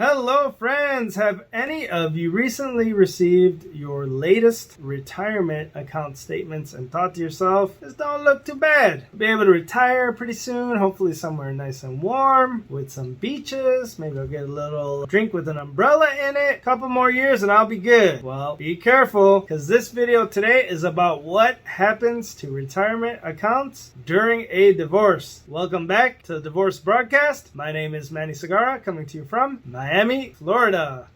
Hello friends! Have any of you recently received your latest retirement account statements and thought to yourself, this don't look too bad. I'll be able to retire pretty soon, hopefully somewhere nice and warm with some beaches. Maybe I'll get a little drink with an umbrella in it. Couple more years and I'll be good. Well, be careful because this video today is about what happens to retirement accounts during a divorce. Welcome back to the Divorce Broadcast. My name is Manny Segarra, coming to you from Miami, Florida.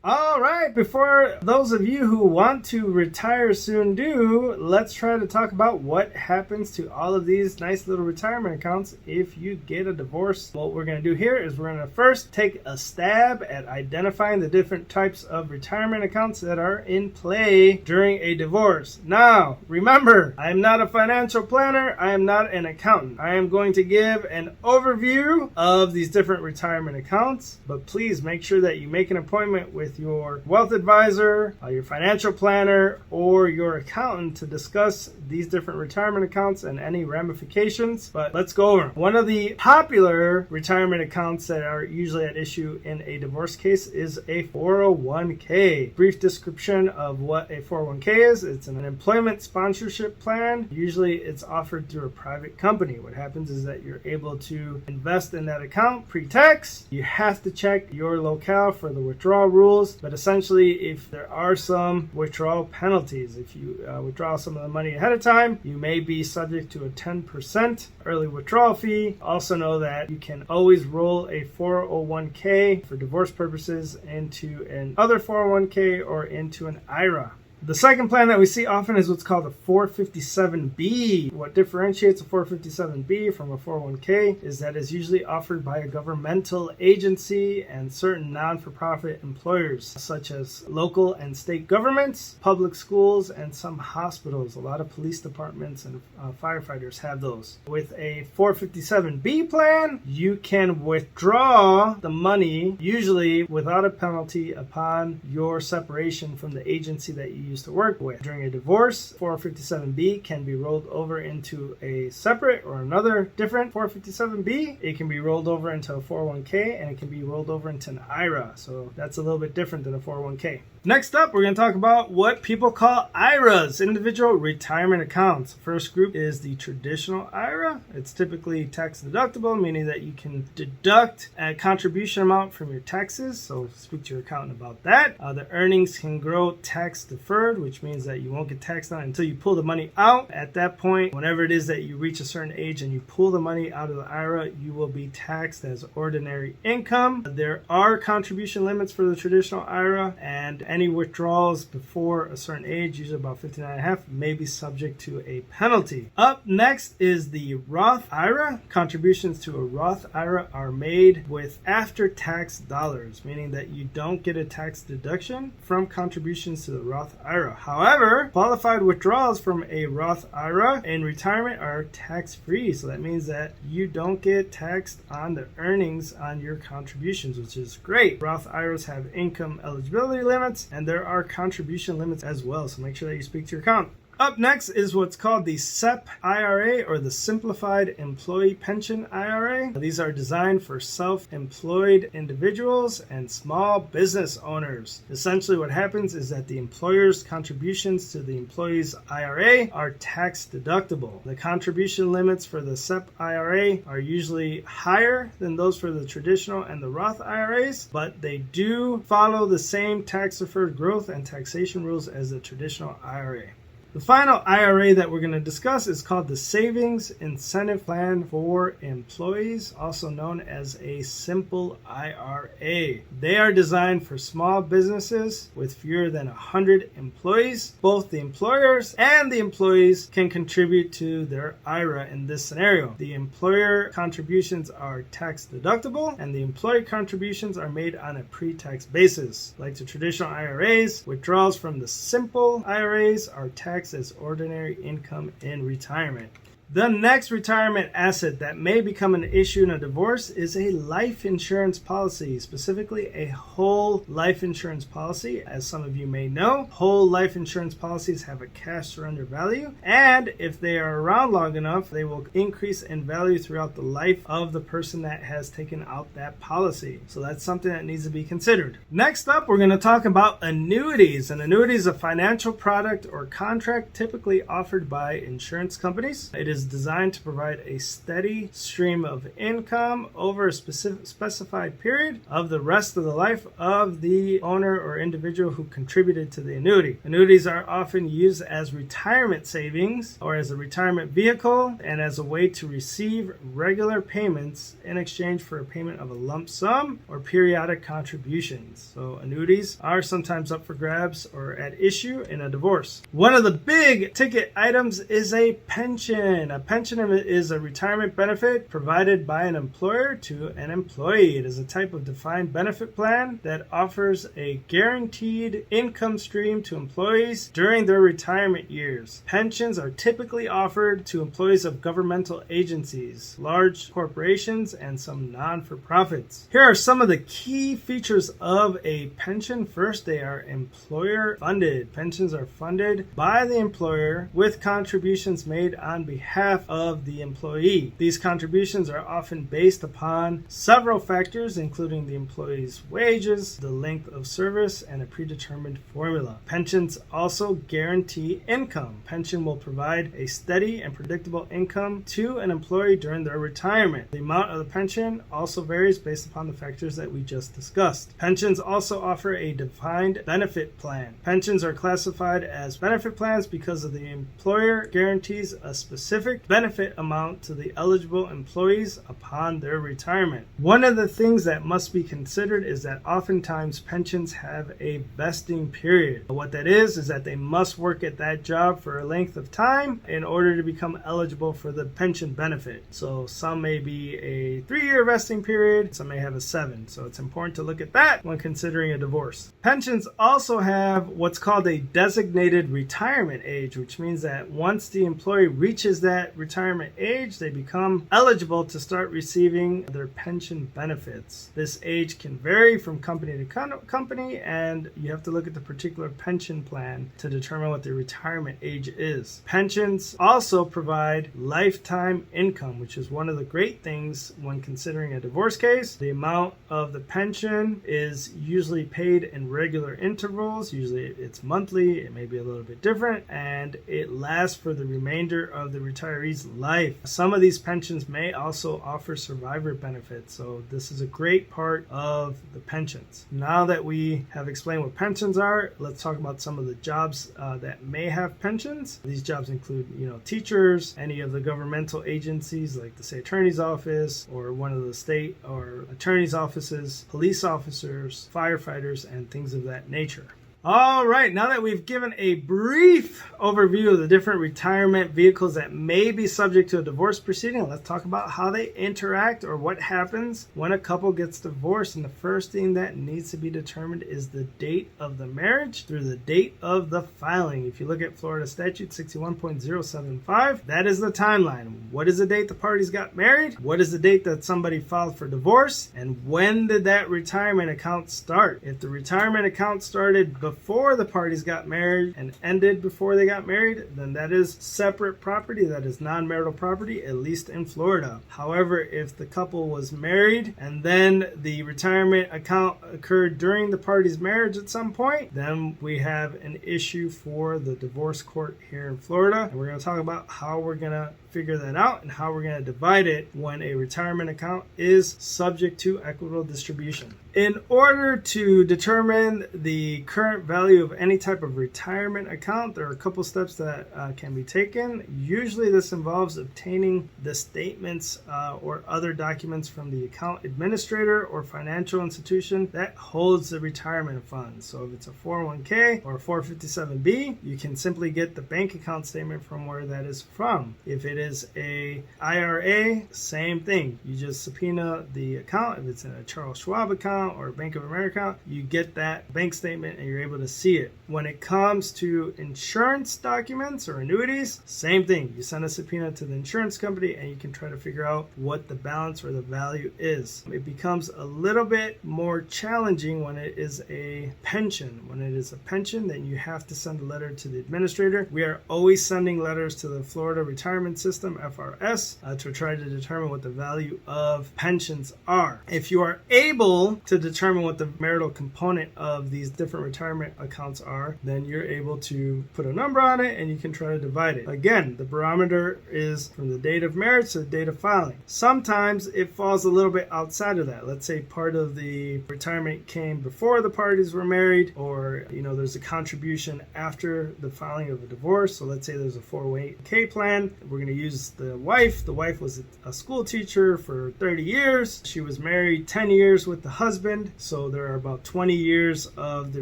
All right, before those of you who want to retire soon do, let's try to talk about what happens to all of these nice little retirement accounts if you get a divorce. What we're going to do here is we're going to first take a stab at identifying the different types of retirement accounts that are in play during a divorce. Now, remember, I am not a financial planner. I am not an accountant. I am going to give an overview of these different retirement accounts, but please make sure that you make an appointment with your wealth advisor, your financial planner, or your accountant to discuss these different retirement accounts and any ramifications. But let's go over them. One of the popular retirement accounts that are usually at issue in a divorce case is a 401k. Brief description of what a 401k is. It's an employment sponsorship plan. Usually it's offered through a private company. What happens is that you're able to invest in that account pre-tax. You have to check your locale for the withdrawal rules. But essentially, if there are some withdrawal penalties, if you withdraw some of the money ahead of time, you may be subject to a 10% early withdrawal fee. Also know that you can always roll a 401k for divorce purposes into another 401k or into an IRA. The second plan that we see often is what's called a 457B. What differentiates a 457B from a 401k is that it's usually offered by a governmental agency and certain non-for-profit employers, such as local and state governments, public schools, and some hospitals. A lot of police departments and firefighters have those. With a 457B plan, you can withdraw the money, usually without a penalty, upon your separation from the agency that you to work with. During a divorce, 457B can be rolled over into a separate or another different 457B. It can be rolled over into a 401k and it can be rolled over into an IRA. So that's a little bit different than a 401k. Next up, we're going to talk about what people call IRAs, individual retirement accounts. First group is the traditional IRA. It's typically tax deductible, meaning that you can deduct a contribution amount from your taxes. So speak to your accountant about that. The earnings can grow tax deferred, which means that you won't get taxed on it until you pull the money out. At that point, whenever it is that you reach a certain age and you pull the money out of the IRA, you will be taxed as ordinary income. There are contribution limits for the traditional IRA, and any withdrawals before a certain age, usually about 59 and a half, may be subject to a penalty. Up next is the Roth IRA. Contributions to a Roth IRA are made with after-tax dollars, meaning that you don't get a tax deduction from contributions to the Roth IRA. However, qualified withdrawals from a Roth IRA in retirement are tax-free, so that means that you don't get taxed on the earnings on your contributions, which is great. Roth IRAs have income eligibility limits, and there are contribution limits as well, so make sure that you speak to your accountant. Up next is what's called the SEP IRA, or the Simplified Employee Pension IRA. These are designed for self-employed individuals and small business owners. Essentially what happens is that the employer's contributions to the employee's IRA are tax deductible. The contribution limits for the SEP IRA are usually higher than those for the traditional and the Roth IRAs, but they do follow the same tax-deferred growth and taxation rules as the traditional IRA. The final IRA that we're going to discuss is called the Savings Incentive Plan for Employees, also known as a simple IRA. They are designed for small businesses with fewer than 100 employees. Both the employers and the employees can contribute to their IRA in this scenario. The employer contributions are tax deductible, and the employee contributions are made on a pre-tax basis. Like the traditional IRAs, withdrawals from the simple IRAs are taxed as ordinary income in retirement. The next retirement asset that may become an issue in a divorce is a life insurance policy, specifically a whole life insurance policy. As some of you may know, whole life insurance policies have a cash surrender value, and if they are around long enough, they will increase in value throughout the life of the person that has taken out that policy. So that's something that needs to be considered. Next up, we're going to talk about annuities. An annuity is a financial product or contract typically offered by insurance companies. It is designed to provide a steady stream of income over a specified period of the rest of the life of the owner or individual who contributed to the annuity. Annuities are often used as retirement savings or as a retirement vehicle and as a way to receive regular payments in exchange for a payment of a lump sum or periodic contributions. So annuities are sometimes up for grabs or at issue in a divorce. One of the big ticket items is a pension. A pension is a retirement benefit provided by an employer to an employee. It is a type of defined benefit plan that offers a guaranteed income stream to employees during their retirement years. Pensions are typically offered to employees of governmental agencies, large corporations, and some non-for-profits. Here are some of the key features of a pension. First, they are employer funded. Pensions are funded by the employer with contributions made on behalf of the employee. These contributions are often based upon several factors, including the employee's wages, the length of service, and a predetermined formula. Pensions also guarantee income. Pension will provide a steady and predictable income to an employee during their retirement. The amount of the pension also varies based upon the factors that we just discussed. Pensions also offer a defined benefit plan. Pensions are classified as benefit plans because of the employer guarantees a specific benefit amount to the eligible employees upon their retirement. One of the things that must be considered is that oftentimes pensions have a vesting period. What that is that they must work at that job for a length of time in order to become eligible for the pension benefit. So some may be a 3-year vesting period, some may have a 7. So it's important to look at that when considering a divorce. Pensions also have what's called a designated retirement age, which means that once the employee reaches that retirement age, they become eligible to start receiving their pension benefits. This age can vary from company to company, and you have to look at the particular pension plan to determine what the retirement age is. Pensions also provide lifetime income, which is one of the great things when considering a divorce case. The amount of the pension is usually paid in regular intervals. Usually it's monthly, it may be a little bit different, and it lasts for the remainder of the retiree's life. Some of these pensions may also offer survivor benefits, so this is a great part of the pensions. Now that we have explained what pensions are, let's talk about some of the jobs that may have pensions. These jobs include, teachers, any of the governmental agencies like the state attorney's office or one of the state or attorney's offices, police officers, firefighters, and things of that nature. All right, now that we've given a brief overview of the different retirement vehicles that may be subject to a divorce proceeding, let's talk about how they interact or what happens when a couple gets divorced. And the first thing that needs to be determined is the date of the marriage through the date of the filing. If you look at Florida Statute 61.075, that is the timeline. What is the date the parties got married? What is the date that somebody filed for divorce? And when did that retirement account start? If the retirement account started before the parties got married and ended before they got married, then that is separate property. That is non-marital property, at least in Florida. However, if the couple was married and then the retirement account occurred during the parties' marriage at some point, then we have an issue for the divorce court here in Florida. And we're going to talk about how we're going to figure that out and how we're going to divide it when a retirement account is subject to equitable distribution. In order to determine the current value of any type of retirement account, there are a couple steps that can be taken. Usually this involves obtaining the statements or other documents from the account administrator or financial institution that holds the retirement fund. So if it's a 401k or a 457b, you can simply get the bank account statement from where that is from. If it is a IRA, same thing. You just subpoena the account. If it's in a Charles Schwab account or a Bank of America account, you get that bank statement and you're able to see it. When it comes to insurance documents or annuities, same thing. You send a subpoena to the insurance company and you can try to figure out what the balance or the value is. It becomes a little bit more challenging when it is a pension. When it is a pension, then you have to send a letter to the administrator. We are always sending letters to the Florida Retirement System, FRS, to try to determine what the value of pensions are. If you are able to determine what the marital component of these different retirement accounts are, then you're able to put a number on it and you can try to divide it. Again, the barometer is from the date of marriage to the date of filing. Sometimes it falls a little bit outside of that. Let's say part of the retirement came before the parties were married, or there's a contribution after the filing of a divorce. So let's say there's a 401k plan. We're going to use the wife. The wife was a school teacher for 30 years. She was married 10 years with the husband. So there are about 20 years of the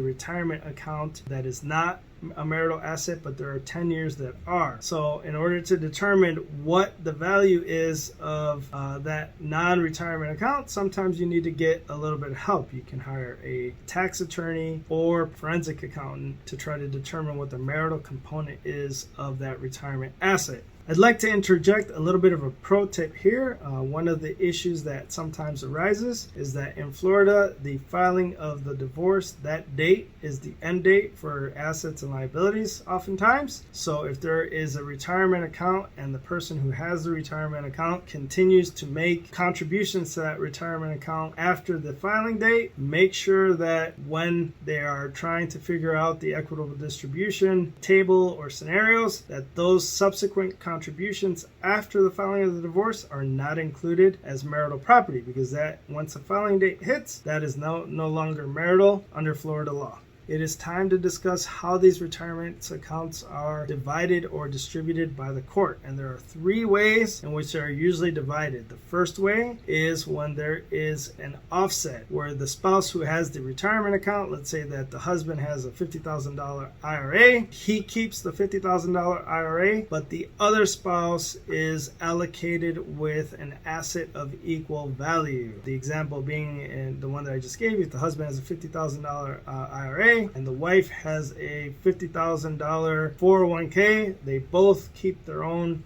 retirement account that is not a marital asset, but there are 10 years that are. So in order to determine what the value is of that non-retirement account, sometimes you need to get a little bit of help. You can hire a tax attorney or forensic accountant to try to determine what the marital component is of that retirement asset. I'd like to interject a little bit of a pro tip here. One of the issues that sometimes arises is that in Florida, the filing of the divorce, that date is the end date for assets and liabilities oftentimes. So if there is a retirement account and the person who has the retirement account continues to make contributions to that retirement account after the filing date, make sure that when they are trying to figure out the equitable distribution table or scenarios, that those subsequent contributions after the filing of the divorce are not included as marital property, because that once the filing date hits, that is no longer marital under Florida law. It is time to discuss how these retirement accounts are divided or distributed by the court. And there are three ways in which they are usually divided. The first way is when there is an offset, where the spouse who has the retirement account, let's say that the husband has a $50,000 IRA, he keeps the $50,000 IRA, but the other spouse is allocated with an asset of equal value. The example being in the one that I just gave you, if the husband has a $50,000 IRA, and the wife has a $50,000 401k, they both keep their own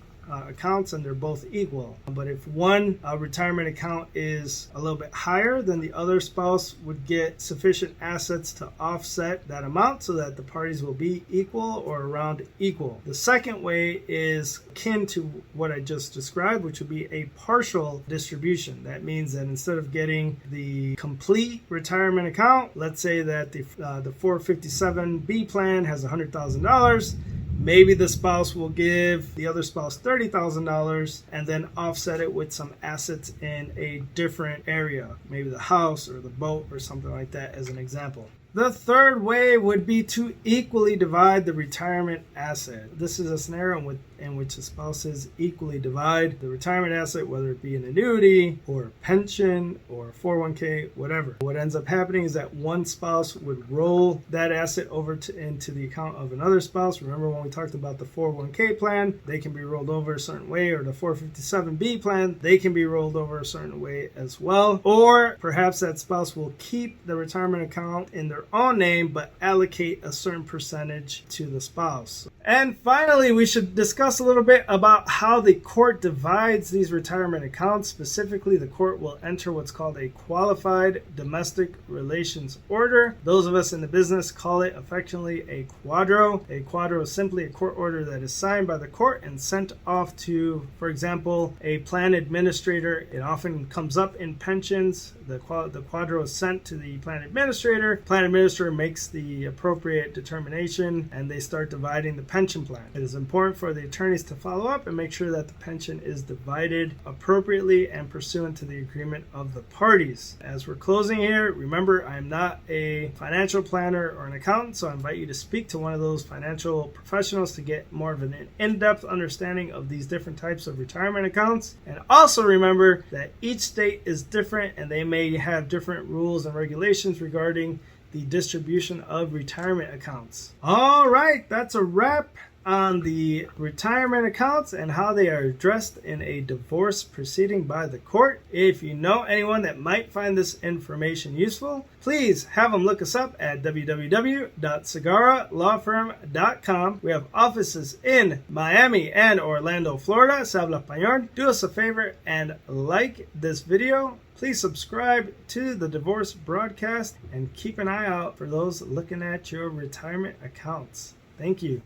accounts and they're both equal. But if one retirement account is a little bit higher, then the other spouse would get sufficient assets to offset that amount so that the parties will be equal or around equal. The second way is akin to what I just described, which would be a partial distribution. That means that instead of getting the complete retirement account, let's say that the 457B plan has $100,000, maybe the spouse will give the other spouse $30,000 and then offset it with some assets in a different area, maybe the house or the boat or something like that as an example. The third way would be to equally divide the retirement asset. This is a scenario in which the spouses equally divide the retirement asset, whether it be an annuity or a pension or 401k, whatever. What ends up happening is that one spouse would roll that asset over into the account of another spouse. Remember when we talked about the 401k plan, they can be rolled over a certain way, or the 457B plan, they can be rolled over a certain way as well. Or perhaps that spouse will keep the retirement account in their own name, but allocate a certain percentage to the spouse. And finally, we should discuss a little bit about how the court divides these retirement accounts. Specifically, the court will enter what's called a qualified domestic relations order. Those of us in the business call it affectionately a quadro. A quadro is simply a court order that is signed by the court and sent off to, for example, a plan administrator. It often comes up in pensions. The quadro is sent to the plan administrator. Plan administrator makes the appropriate determination and they start dividing the pension plan. It is important for the attorneys to follow up and make sure that the pension is divided appropriately and pursuant to the agreement of the parties. As we're closing here, remember, I am not a financial planner or an accountant, so I invite you to speak to one of those financial professionals to get more of an in-depth understanding of these different types of retirement accounts. And also remember that each state is different and they may have different rules and regulations regarding the distribution of retirement accounts. All right, that's a wrap. on the retirement accounts and how they are addressed in a divorce proceeding by the court. If you know anyone that might find this information useful, please have them look us up at www.segarralawfirm.com. We have offices in Miami and Orlando, Florida. Se habla español. Do us a favor and like this video. Please subscribe to the Divorce Broadcast and keep an eye out for those looking at your retirement accounts. Thank you.